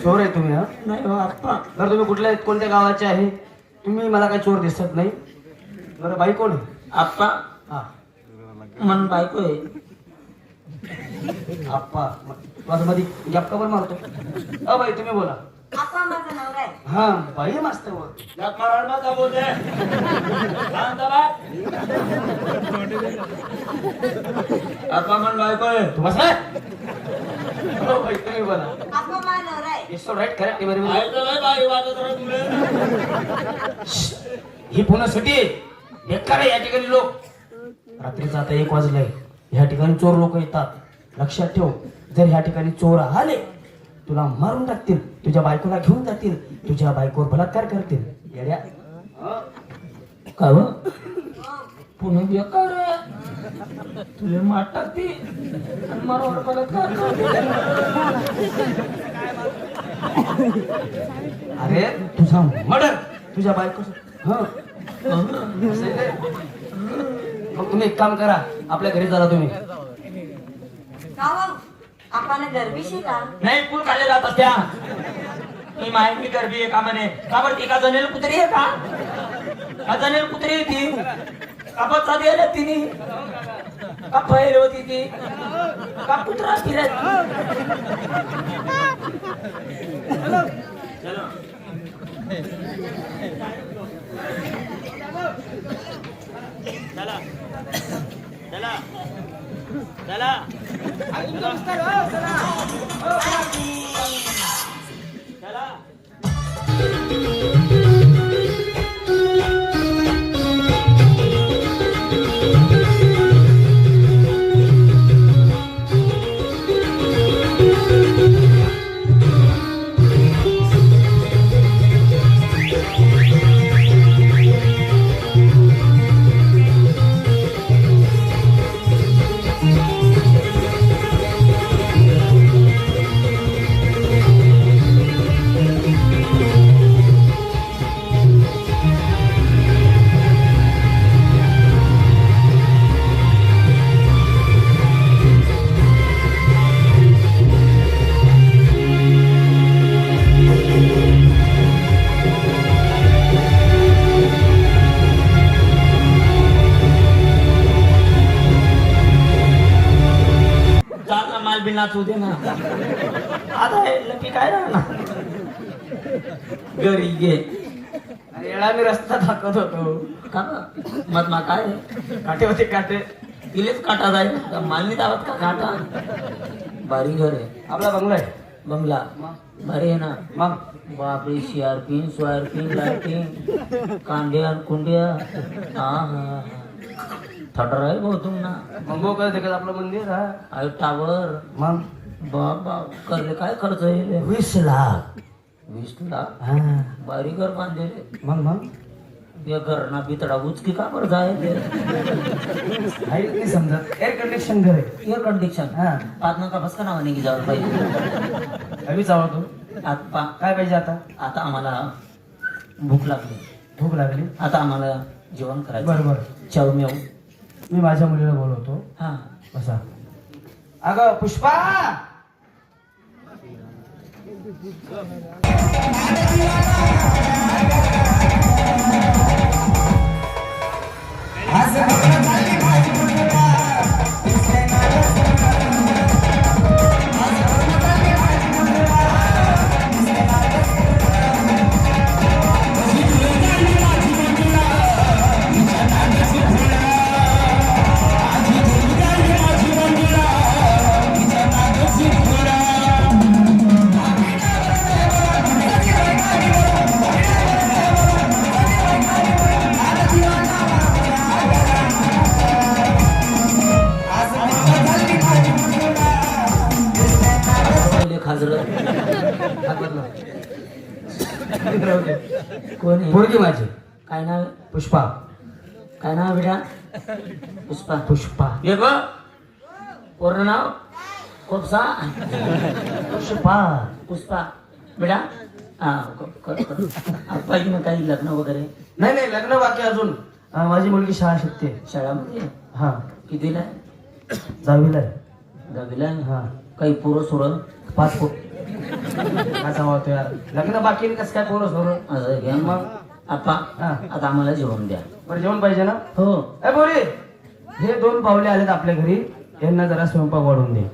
चोर आहे तुम्ही? हा नाही आप्पा. बरं तुम्ही कुठल्या कोणत्या गावाचे आहे? तुम्ही मला काही चोर दिसत नाही. बरं बाई कोण आप्पा? हा मन बायको आहे. आप्पा माझं मध्ये गॅप का बरं मारतो? बाई तुम्ही बोला. आप्पा माझा नवरा आहे. हा बाई मस्त बोल. आप्पा मन बायको आहे. तू बस रे. बाई तुम्ही बोला. आप्पा माझा नवरा आहे. इट्स राईट करेक्ट बरोबर. ही पुन्हा सुट्टी बेकार आहे. या ठिकाणी लोक रात्रीचा आता 1 वाजलाय. ह्या ठिकाणी चोर लोक येतात. लक्षात ठेव, जर ह्या ठिकाणी चोर आले तुला मारून टाकतील, तुझ्या बायकोला घेऊन जातील, तुझ्या बायकोवर बलात्कार करतील. येड्या काय पुणे बेकार आहे. तुले मार टाकते मारवर बलात्कार करते. अरे तुझा मर्डर तुझ्या बायको. मग तुम्ही एक काम करा, आपल्या घरी चला तुम्ही. आपण गरबीशी का नाही पूल काढले जात असत्या. मी माहिती गरबी आहे का म्हणे. का बरं ती का जनेल कुत्री आहे का? का जनेल कुत्री आहे ती? का बच्चा दिला तिने? का बैल होती ती? का कुत्रा फिरत? चला चला चला चला. नाचू दे ना. आता लकी काय राहणार घरी घे. अरे येळा मी रस्ता दाखवत होतो. का मत मा काय काटे होते काटे. तिलेच काटा जाईल का मालनी दावत का काटा. भारी घर आहे. आपला बंगला आहे. बंगला भारी आहे ना. मग बापरे सिआरपीन स्वारपीन लाईटिंग कांड्या कुंड्या. हा हा थटर आहे भाऊ तुम ना. मंगो काय देखत आपलं मंदिर हा टावर. मग बाबा करले काय खर्च आहे? 20 लाख. 20 लाख. हा भारी घर बांधलेले. मग या घरना बितडा उचकी का बरं जाय ते नाही समजत. एअर कंडिशन घर आहे. Air condition. हा पाच नका बस का नावाने की जाऊ पाहिजे. हवीच आवडतो. आप्पा काय पाहिजे आता? आता आम्हाला भूक लागली. भूक लागली. आता आम्हाला जेवण करायचं. बरोबर. चवमेव. मी माझ्या मुलीला बोलवतो. हा बसा. अगं पुष्पा, खाजर कोण आहे? पोरगी माझी काय नाव? पुष्पा. काय नाव बेटा? पुष्पा. पुष्पा. ये ग पूर्ण नाव खुपसा पुष्पा. पुष्पा बेटा. हा पाहिजे ना काही लग्न वगैरे? नाही नाही, लग्न बाकी अजून. माझी मुलगी शाळा शिकते. शाळामध्ये हा. कितीला? 10वीला आहे. 10वीला. हा. काही पोरं सोरं 5 फूट. काय सांगतो यार, लग्न बाकी आहे, कसं काय पोरं सोरं. असं घ्या मग. आप्पा हा. आता आम्हाला जेवण द्या. बरं जेवण पाहिजे ना? हो. ए बोरी, हे 2 पावले आलेत आपल्या घरी, यांना जरा स्वयंपाक वाढून दे.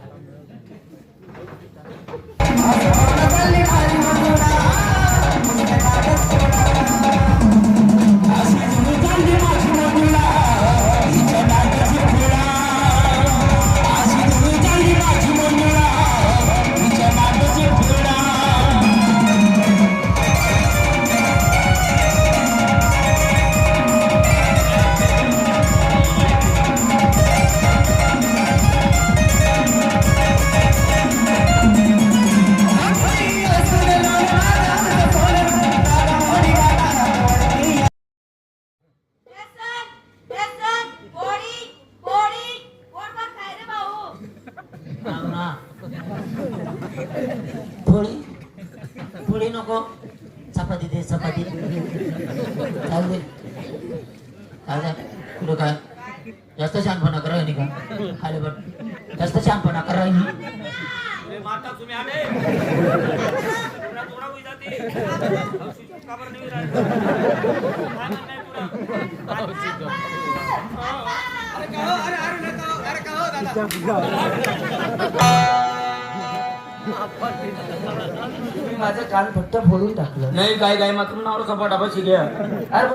पोळी पोळी नको, चपाती दे. चपाती चालू दे. काय कुठं काय जास्त शहाणपणा करा का? खाली बट जास्त शहाणपणा करा. माझं कान फक्त फोडून टाकलं. नाही काय काय मात्र नावर सपाटापाशी घ्या. अरे